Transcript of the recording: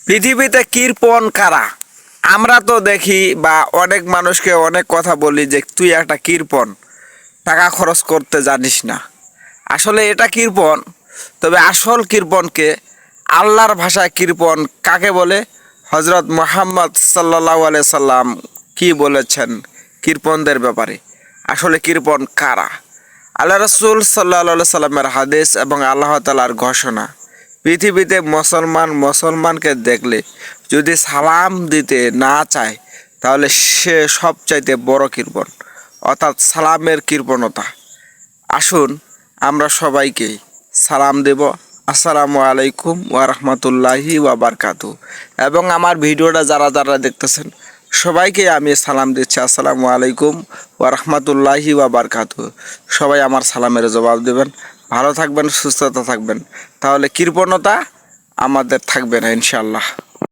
পৃথিবীতে কৃপণ কারা? আমরা তো দেখি বা অনেক মানুষকে অনেক কথা বলি যে তুই একটা কৃপণ, টাকা খরচ করতে জানিস না। আসলে এটা কৃপণ, তবে আসল কৃপণকে, আল্লাহর ভাষায় কৃপণ কাকে বলে, হজরত মুহাম্মদ সাল্লাল্লাহু আলাইহি সাল্লাম কি বলেছেন কৃপণদের ব্যাপারে? আসলে কৃপণ কারা? আল্লাহ রসুল সাল্লাল্লাহু আলাইহি সাল্লামের হাদিস এবং আল্লাহ তাআলার ঘোষণা, পৃথিবীতে মুসলমানকে দেখলে যদি সালাম দিতে না চায় তাহলে সে সবচাইতে বড় কৃপণ, অর্থাৎ সালামের কৃপণতা। আসুন আমরা সবাইকে সালাম দেব, আসসালামু আলাইকুম ওয়া রাহমাতুল্লাহি ওয়া বারাকাতুহু। এবং আমার ভিডিওটা যারা যারা দেখতেছেন সবাইকে আমি সালাম দিচ্ছি, আসসালামু আলাইকুম ওয়া রাহমাতুল্লাহি ওয়া বারাকাতুহু। সবাই আমার সালামের জবাব দেবেন, ভালো থাকবেন, সুস্থতা থাকবেন, তাহলে কৃপণতা আমাদের থাকবে না ইনশাআল্লাহ।